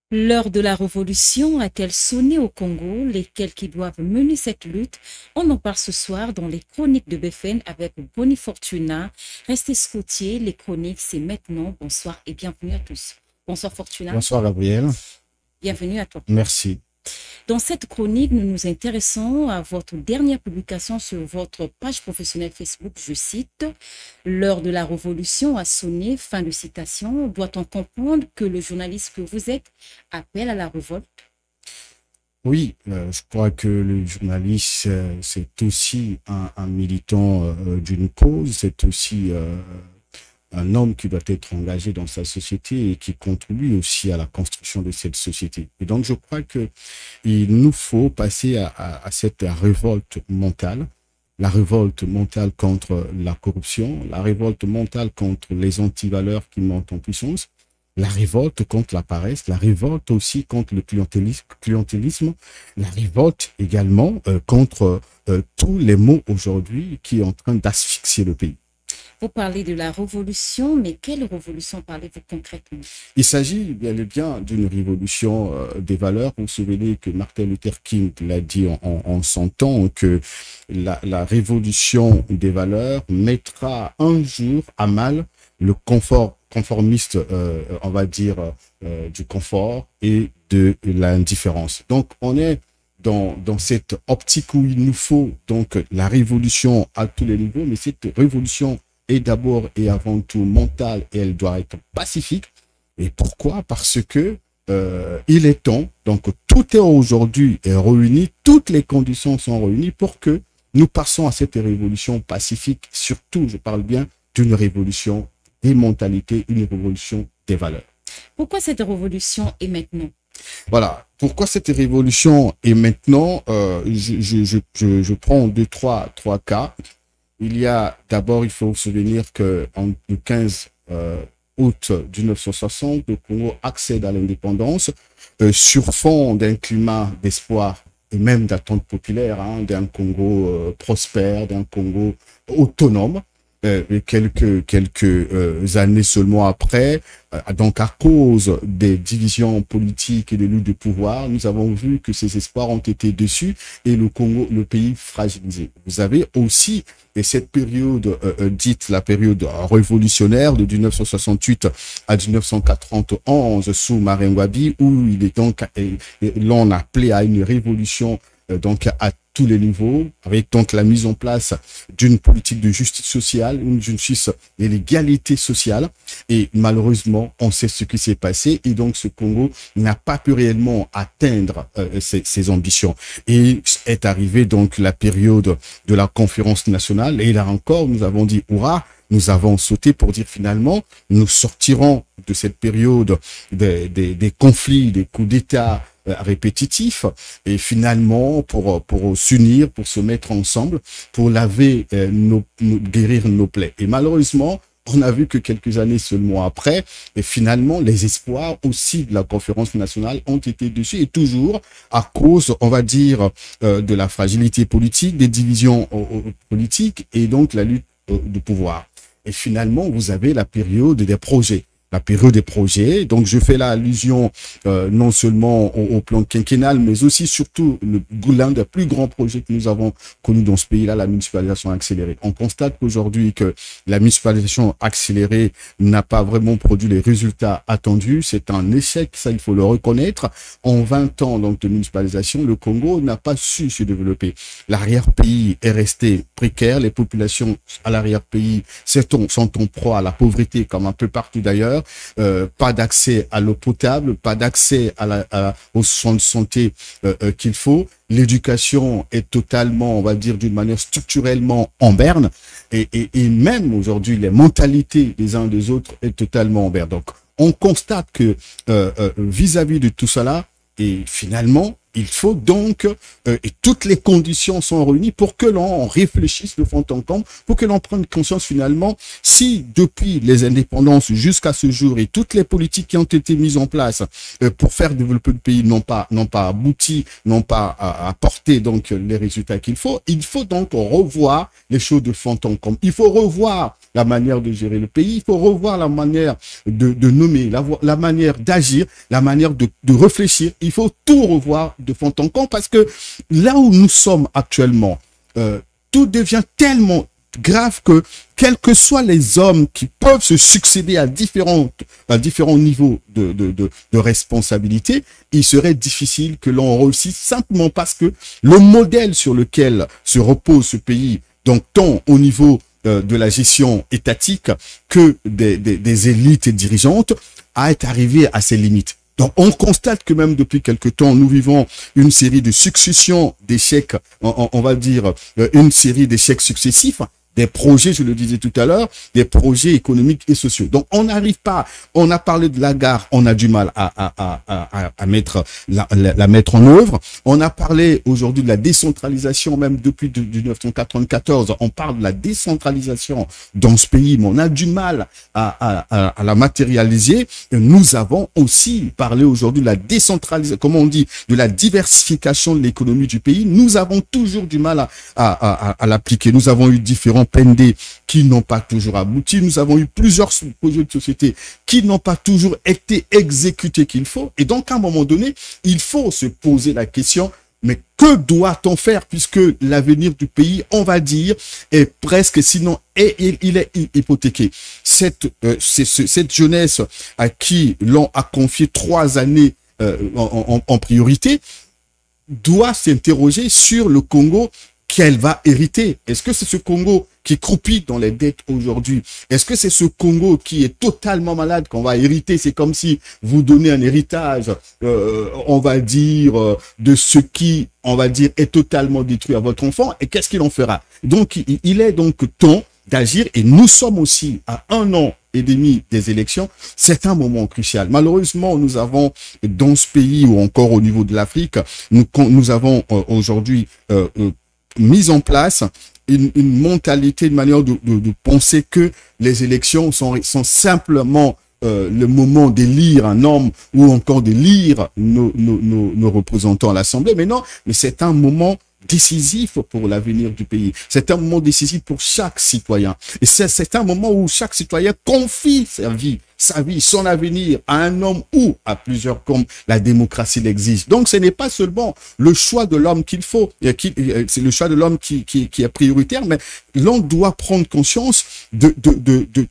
L'heure de la révolution a-t-elle sonné au Congo? Lesquels qui doivent mener cette lutte? On en parle ce soir dans les chroniques de BFN avec Boni Fortuna. Restez scottiers, les chroniques, c'est maintenant. Bonsoir et bienvenue à tous. Bonsoir Fortuna. Bonsoir Gabriel. Bienvenue à toi. Merci. Dans cette chronique, nous nous intéressons à votre dernière publication sur votre page professionnelle Facebook. Je cite, l'heure de la révolution a sonné, fin de citation. Doit-on comprendre que le journaliste que vous êtes appelle à la révolte? Oui, je crois que le journaliste, c'est aussi un militant d'une cause, c'est aussi un homme qui doit être engagé dans sa société et qui contribue aussi à la construction de cette société. Et donc, je crois que il nous faut passer à cette révolte mentale, la révolte mentale contre la corruption, la révolte mentale contre les antivaleurs qui montent en puissance, la révolte contre la paresse, la révolte aussi contre le clientélisme, la révolte également contre tous les maux aujourd'hui qui est en train d'asphyxier le pays. Vous parlez de la révolution, mais quelle révolution parlez-vous concrètement? Il s'agit bien et bien d'une révolution des valeurs. Vous vous souvenez que Martin Luther King l'a dit en son temps, que la révolution des valeurs mettra un jour à mal le conformiste, on va dire, du confort et de l'indifférence. Donc, on est dans cette optique où il nous faut donc la révolution à tous les niveaux, mais cette révolution est d'abord et avant tout mentale et elle doit être pacifique. Et pourquoi? Parce que il est temps, donc tout est aujourd'hui réuni, toutes les conditions sont réunies pour que nous passons à cette révolution pacifique. Surtout, je parle bien d'une révolution des mentalités, une révolution des valeurs. Pourquoi cette révolution est maintenant? Voilà. Pourquoi cette révolution est maintenant? Je prends trois cas. Il y a d'abord, il faut se souvenir que le 15 août 1960, le Congo accède à l'indépendance sur fond d'un climat d'espoir et même d'attente populaire, hein, d'un Congo prospère, d'un Congo autonome. Quelques années seulement après, donc à cause des divisions politiques et des luttes de pouvoir, nous avons vu que ces espoirs ont été déçus et le Congo, le pays fragilisé. Vous avez aussi cette période dite la période révolutionnaire de 1968 à 1991 sous Marengwabi, où il est donc l'on appelait à une révolution donc à tous les niveaux, avec donc la mise en place d'une politique de justice sociale, une justice et l'égalité sociale. Et malheureusement, on sait ce qui s'est passé. Et donc, ce Congo n'a pas pu réellement atteindre ses ambitions. Et est arrivée donc la période de la conférence nationale. Et là encore, nous avons dit, hurrah, nous avons sauté pour dire finalement, nous sortirons de cette période des conflits, des coups d'État, répétitif et finalement pour s'unir, pour se mettre ensemble, pour laver, guérir nos plaies. Et malheureusement, on a vu que quelques années seulement après, et finalement, les espoirs aussi de la conférence nationale ont été déçus et toujours à cause, on va dire, de la fragilité politique, des divisions politiques et donc la lutte de pouvoir. Et finalement, vous avez la période des projets. La période des projets. Donc, je fais là allusion non seulement au plan quinquennal, mais aussi surtout l'un des plus grands projets que nous avons connu dans ce pays-là, la municipalisation accélérée. On constate qu'aujourd'hui que la municipalisation accélérée n'a pas vraiment produit les résultats attendus. C'est un échec, ça il faut le reconnaître. En 20 ans donc de municipalisation, le Congo n'a pas su se développer. L'arrière-pays est resté précaire. Les populations à l'arrière-pays sont en proie à la pauvreté, comme un peu partout d'ailleurs. Pas d'accès à l'eau potable, pas d'accès aux soins de santé qu'il faut. L'éducation est totalement, on va dire, d'une manière structurellement en berne. Et même aujourd'hui, les mentalités des uns des autres est totalement en berne. Donc, on constate que vis-à-vis de tout cela, et finalement, Il faut donc, et toutes les conditions sont réunies pour que l'on réfléchisse de fond en comble, pour que l'on prenne conscience finalement, si depuis les indépendances jusqu'à ce jour et toutes les politiques qui ont été mises en place pour faire développer le pays n'ont pas abouti, n'ont pas apporté donc les résultats qu'il faut donc revoir les choses de fond en comble. Il faut revoir la manière de gérer le pays, il faut revoir la manière de nommer, la manière d'agir, la manière de réfléchir. Il faut tout revoir de fond en comble parce que là où nous sommes actuellement, tout devient tellement grave que quels que soient les hommes qui peuvent se succéder à différents niveaux de responsabilité, il serait difficile que l'on réussisse simplement parce que le modèle sur lequel se repose ce pays, donc tant au niveau de la gestion étatique que des élites dirigeantes, est arrivé à ses limites. Donc, on constate que même depuis quelque temps, nous vivons une série de successions d'échecs, on va dire une série d'échecs successifs, des projets, je le disais tout à l'heure, des projets économiques et sociaux. Donc, on n'arrive pas, on a parlé de la gare, on a du mal à mettre la mettre en œuvre. On a parlé aujourd'hui de la décentralisation, même depuis 1994, on parle de la décentralisation dans ce pays, mais on a du mal à la matérialiser. Et nous avons aussi parlé aujourd'hui de la décentralisation, comment on dit, de la diversification de l'économie du pays. Nous avons toujours du mal à l'appliquer. Nous avons eu différents PND qui n'ont pas toujours abouti. Nous avons eu plusieurs projets de société qui n'ont pas toujours été exécutés qu'il faut. Et donc, à un moment donné, il faut se poser la question, mais que doit-on faire puisque l'avenir du pays, on va dire, est presque, sinon, il est hypothéqué. Cette jeunesse à qui l'on a confié 3 années en priorité doit s'interroger sur le Congo qu'elle va hériter. Est-ce que c'est ce Congo qui croupit dans les dettes aujourd'hui? Est-ce que c'est ce Congo qui est totalement malade qu'on va hériter? C'est comme si vous donnez un héritage, on va dire, de ce qui, on va dire, est totalement détruit à votre enfant. Et qu'est-ce qu'il en fera? Donc, il est donc temps d'agir et nous sommes aussi à 1 an et demi des élections. C'est un moment crucial. Malheureusement, nous avons dans ce pays ou encore au niveau de l'Afrique, nous avons aujourd'hui mise en place une mentalité, une manière de penser que les élections sont simplement le moment d'élire un homme ou encore d'élire nos représentants à l'Assemblée. Mais non, mais c'est un moment décisif pour l'avenir du pays. C'est un moment décisif pour chaque citoyen. Et c'est un moment où chaque citoyen confie sa vie, son avenir à un homme ou à plusieurs comme la démocratie l'exige. Donc, ce n'est pas seulement le choix de l'homme qu'il faut, c'est le choix de l'homme qui est prioritaire, mais l'on doit prendre conscience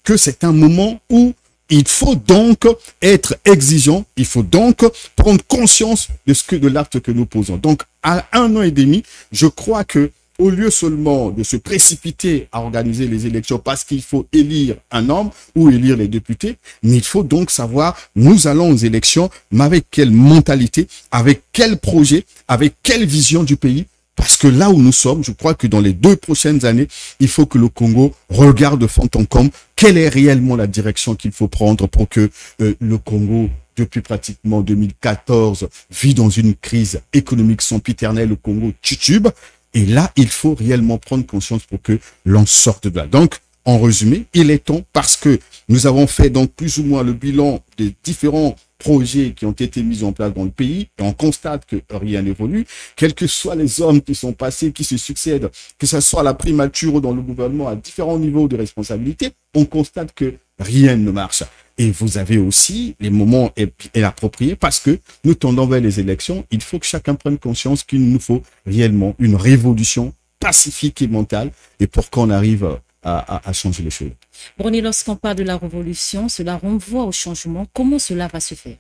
que c'est un moment où il faut donc être exigeant, il faut donc prendre conscience de l'acte que nous posons. Donc, à 1 an et demi, je crois que au lieu seulement de se précipiter à organiser les élections parce qu'il faut élire un homme ou élire les députés, mais il faut donc savoir, nous allons aux élections, mais avec quelle mentalité, avec quel projet, avec quelle vision du pays. Parce que là où nous sommes, je crois que dans les 2 prochaines années, il faut que le Congo regarde de fond en comble quelle est réellement la direction qu'il faut prendre pour que le Congo, depuis pratiquement 2014, vit dans une crise économique sempiternelle, le Congo titube. Et là, il faut réellement prendre conscience pour que l'on sorte de là. Donc, en résumé, il est temps parce que nous avons fait donc plus ou moins le bilan des différents projets qui ont été mis en place dans le pays et on constate que rien n'évolue, quels que soient les hommes qui sont passés, qui se succèdent, que ce soit la primature ou dans le gouvernement à différents niveaux de responsabilité, on constate que rien ne marche. Et vous avez aussi les moments appropriés parce que nous tendons vers les élections. Il faut que chacun prenne conscience qu'il nous faut réellement une révolution pacifique et mentale et pour qu'on arrive à changer les choses. Brony, lorsqu'on parle de la révolution, cela renvoie au changement. Comment cela va se faire?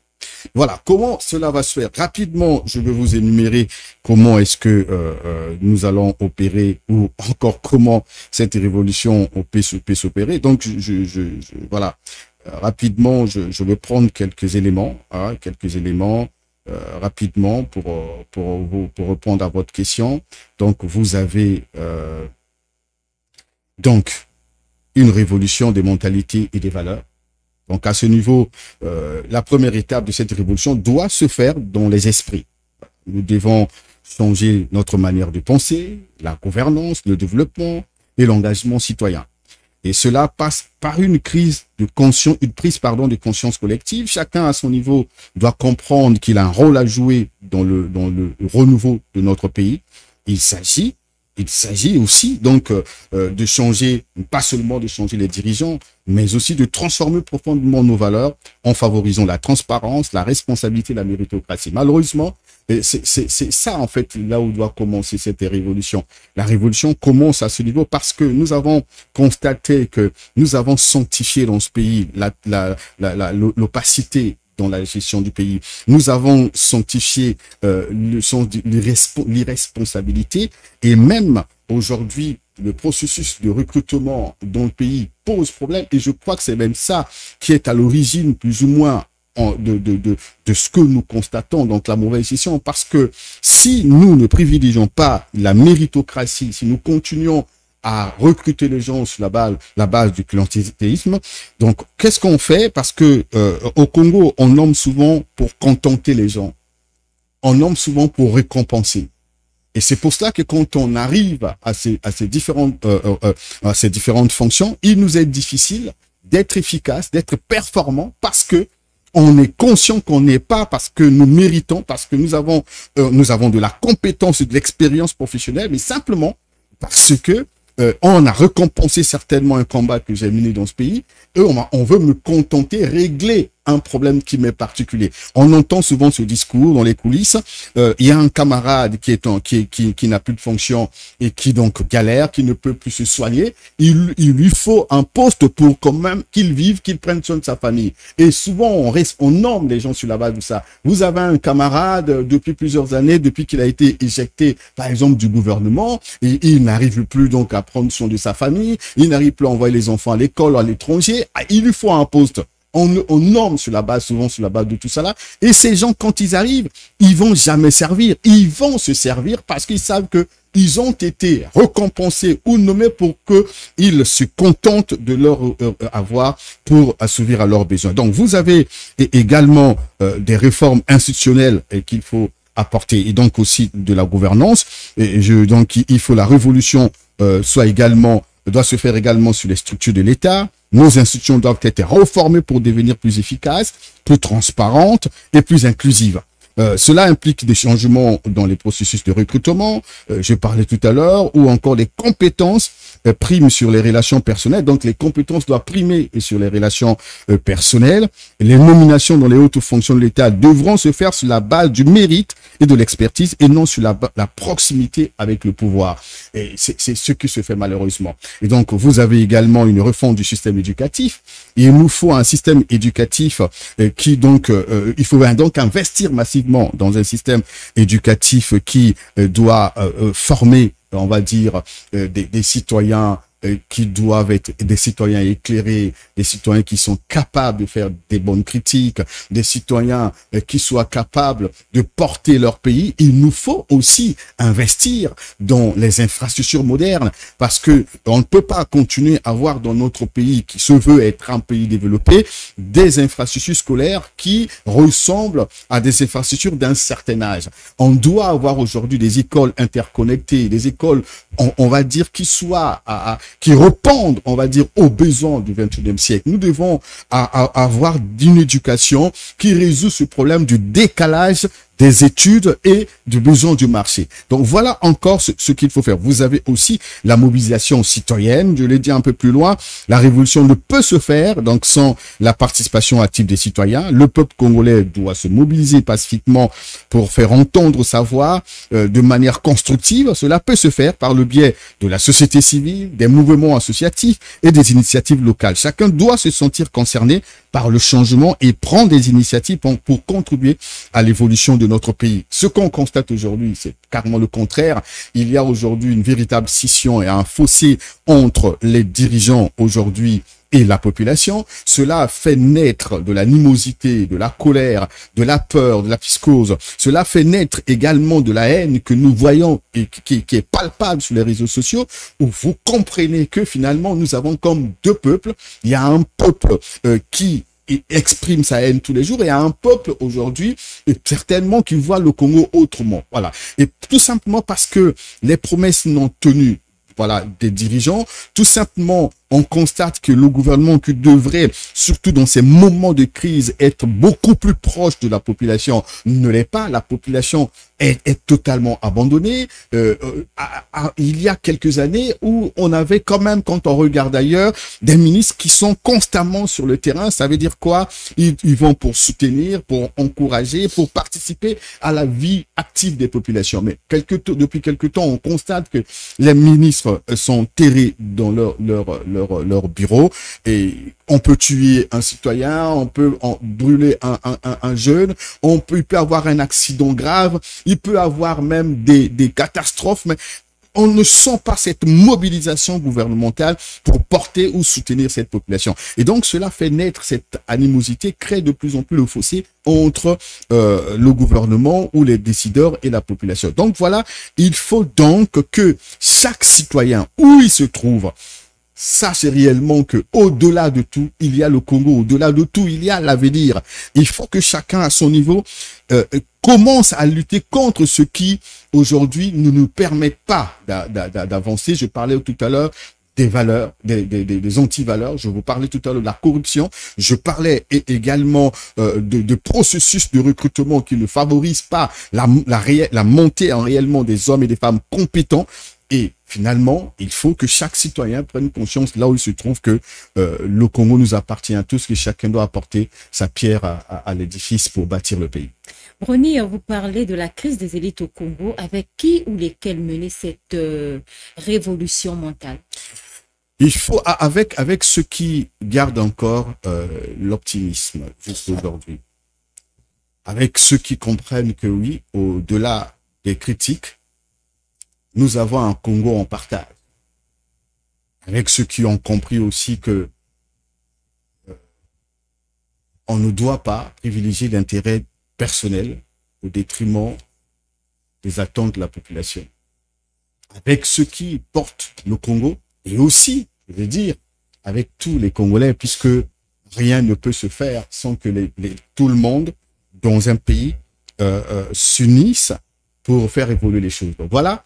Voilà, comment cela va se faire? Rapidement, je vais vous énumérer comment est-ce que nous allons opérer ou encore comment cette révolution peut s'opérer. Donc, voilà, rapidement, je vais prendre quelques éléments, rapidement pour répondre à votre question. Donc, vous avez donc une révolution des mentalités et des valeurs. Donc, à ce niveau, la première étape de cette révolution doit se faire dans les esprits. Nous devons changer notre manière de penser, la gouvernance, le développement et l'engagement citoyen. Et cela passe par une prise de conscience collective. Chacun à son niveau doit comprendre qu'il a un rôle à jouer dans le renouveau de notre pays. Il s'agit aussi donc de changer, pas seulement de changer les dirigeants, mais aussi de transformer profondément nos valeurs en favorisant la transparence, la responsabilité, la méritocratie. Malheureusement, c'est ça en fait là où doit commencer cette révolution. La révolution commence à ce niveau parce que nous avons constaté que nous avons sanctifié dans ce pays l'opacité dans la gestion du pays. Nous avons sanctifié l'irresponsabilité et même aujourd'hui, le processus de recrutement dans le pays pose problème et je crois que c'est même ça qui est à l'origine plus ou moins de ce que nous constatons, donc la mauvaise gestion, parce que si nous ne privilégions pas la méritocratie, si nous continuons à recruter les gens sur la base du clientélisme. Donc, qu'est-ce qu'on fait? Parce que au Congo, on nomme souvent pour contenter les gens. On nomme souvent pour récompenser. Et c'est pour cela que quand on arrive à ces différentes fonctions, il nous est difficile d'être efficace, d'être performant, parce que on est conscient qu'on n'est pas, parce que nous méritons, parce que nous avons de la compétence et de l'expérience professionnelle, mais simplement parce que on a récompensé certainement un combat que j'ai mené dans ce pays et on veut me contenter, régler un problème qui m'est particulier. On entend souvent ce discours dans les coulisses. Il y a un camarade qui n'a plus de fonction et qui donc galère, qui ne peut plus se soigner. Il lui faut un poste pour quand même qu'il vive, qu'il prenne soin de sa famille. Et souvent, on nomme les gens sur la base de ça. Vous avez un camarade depuis plusieurs années, depuis qu'il a été éjecté, par exemple, du gouvernement, et il n'arrive plus donc à prendre soin de sa famille, il n'arrive plus à envoyer les enfants à l'école, à l'étranger. Il lui faut un poste. On nomme souvent sur la base de tout ça là. Et ces gens, quand ils arrivent, ils vont jamais servir. Ils vont se servir parce qu'ils savent que ils ont été récompensés ou nommés pour qu'ils se contentent de leur avoir pour assouvir à leurs besoins. Donc, vous avez également des réformes institutionnelles qu'il faut apporter et donc aussi de la gouvernance. Donc, il faut la révolution doit se faire également sur les structures de l'État. Nos institutions doivent être reformées pour devenir plus efficaces, plus transparentes et plus inclusives. Cela implique des changements dans les processus de recrutement, je parlais tout à l'heure, ou encore les compétences priment sur les relations personnelles. Donc, les compétences doivent primer sur les relations personnelles. Les nominations dans les hautes fonctions de l'État devront se faire sur la base du mérite et de l'expertise et non sur la proximité avec le pouvoir. Et c'est ce qui se fait malheureusement. Et donc, vous avez également une refonte du système éducatif. Il nous faut un système éducatif il faut donc investir massivement dans un système éducatif qui doit former, on va dire, des citoyens qui doivent être des citoyens éclairés, des citoyens qui sont capables de faire des bonnes critiques, des citoyens qui soient capables de porter leur pays. Il nous faut aussi investir dans les infrastructures modernes parce que on ne peut pas continuer à avoir dans notre pays qui se veut être un pays développé des infrastructures scolaires qui ressemblent à des infrastructures d'un certain âge. On doit avoir aujourd'hui des écoles interconnectées, des écoles, on va dire, qui répondent, on va dire, aux besoins du XXIe siècle. Nous devons avoir une éducation qui résout ce problème du décalage des études et du besoin du marché. Donc voilà encore ce qu'il faut faire. Vous avez aussi la mobilisation citoyenne, je l'ai dit un peu plus loin, la révolution ne peut se faire donc sans la participation active des citoyens. Le peuple congolais doit se mobiliser pacifiquement pour faire entendre sa voix de manière constructive. Cela peut se faire par le biais de la société civile, des mouvements associatifs et des initiatives locales. Chacun doit se sentir concerné par le changement et prendre des initiatives pour contribuer à l'évolution de notre pays. Ce qu'on constate aujourd'hui, c'est carrément le contraire. Il y a aujourd'hui une véritable scission et un fossé entre les dirigeants aujourd'hui et la population. Cela fait naître de l'animosité, de la colère, de la peur, de la psychose. Cela fait naître également de la haine que nous voyons et qui est palpable sur les réseaux sociaux, où vous comprenez que finalement nous avons comme deux peuples. Il y a un peuple qui exprime sa haine tous les jours, et à un peuple aujourd'hui, certainement, qui voit le Congo autrement. Voilà. Et tout simplement parce que les promesses non tenues, voilà, des dirigeants, tout simplement, on constate que le gouvernement, qui devrait, surtout dans ces moments de crise, être beaucoup plus proche de la population, ne l'est pas. La population est totalement abandonnée. Il y a quelques années où on avait quand même, quand on regarde ailleurs, des ministres qui sont constamment sur le terrain. Ça veut dire quoi? Ils vont pour soutenir, pour encourager, pour participer à la vie active des populations. Mais depuis quelque temps, on constate que les ministres sont terrés dans leur bureau, et on peut tuer un citoyen, on peut brûler un jeune, il peut avoir un accident grave, il peut avoir même des catastrophes, mais on ne sent pas cette mobilisation gouvernementale pour porter ou soutenir cette population. Et donc, cela fait naître cette animosité, crée de plus en plus le fossé entre le gouvernement ou les décideurs et la population. Donc voilà, il faut donc que chaque citoyen, où il se trouve, sache réellement que au-delà de tout, il y a le Congo, au-delà de tout, il y a l'avenir. Il faut que chacun à son niveau commence à lutter contre ce qui aujourd'hui ne nous permet pas d'avancer. Je parlais tout à l'heure des valeurs, des anti-valeurs. Je vous parlais tout à l'heure de la corruption. Je parlais également de processus de recrutement qui ne favorisent pas la montée en réellement des hommes et des femmes compétents. Et finalement, il faut que chaque citoyen prenne conscience, là où il se trouve, que le Congo nous appartient à tous, que chacun doit apporter sa pierre à l'édifice pour bâtir le pays. Ronnie, vous parlez de la crise des élites au Congo. Avec qui ou lesquels mener cette révolution mentale? Il faut, avec ceux qui gardent encore l'optimisme jusqu'aujourd'hui, avec ceux qui comprennent que oui, au-delà des critiques, nous avons un Congo en partage. Avec ceux qui ont compris aussi que on ne doit pas privilégier l'intérêt personnel au détriment des attentes de la population. Avec ceux qui portent le Congo, et aussi, je veux dire, avec tous les Congolais, puisque rien ne peut se faire sans que tout le monde dans un pays s'unisse pour faire évoluer les choses. Donc voilà.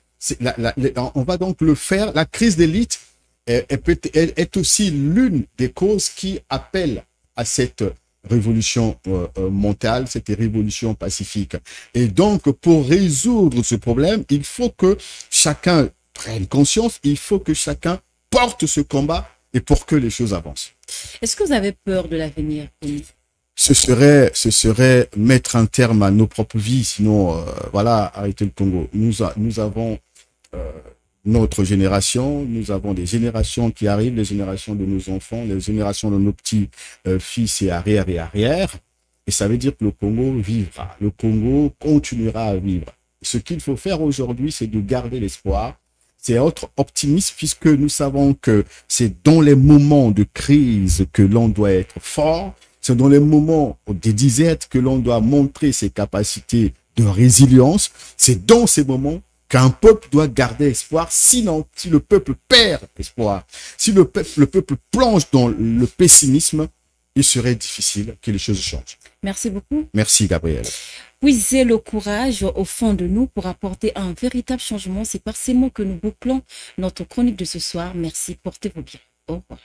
On va donc le faire. La crise d'élite est aussi l'une des causes qui appellent à cette révolution mentale, cette révolution pacifique. Et donc, pour résoudre ce problème, il faut que chacun prenne conscience, il faut que chacun porte ce combat, et pour que les choses avancent. Est-ce que vous avez peur de l'avenir? Ce serait mettre un terme à nos propres vies, sinon, voilà, arrêter le Congo. Nous avons notre génération, nous avons des générations qui arrivent, les générations de nos enfants, les générations de nos petits fils et arrière. Et ça veut dire que le Congo vivra, le Congo continuera à vivre. Ce qu'il faut faire aujourd'hui, c'est de garder l'espoir, c'est être optimiste, puisque nous savons que c'est dans les moments de crise que l'on doit être fort, c'est dans les moments des disettes que l'on doit montrer ses capacités de résilience, c'est dans ces moments qu'un peuple doit garder espoir. Sinon, si le peuple perd espoir, si le peuple plonge dans le pessimisme, il serait difficile que les choses changent. Merci beaucoup. Merci, Gabriel. Puisez le courage au fond de nous pour apporter un véritable changement. C'est par ces mots que nous bouclons notre chronique de ce soir. Merci, portez-vous bien. Au revoir.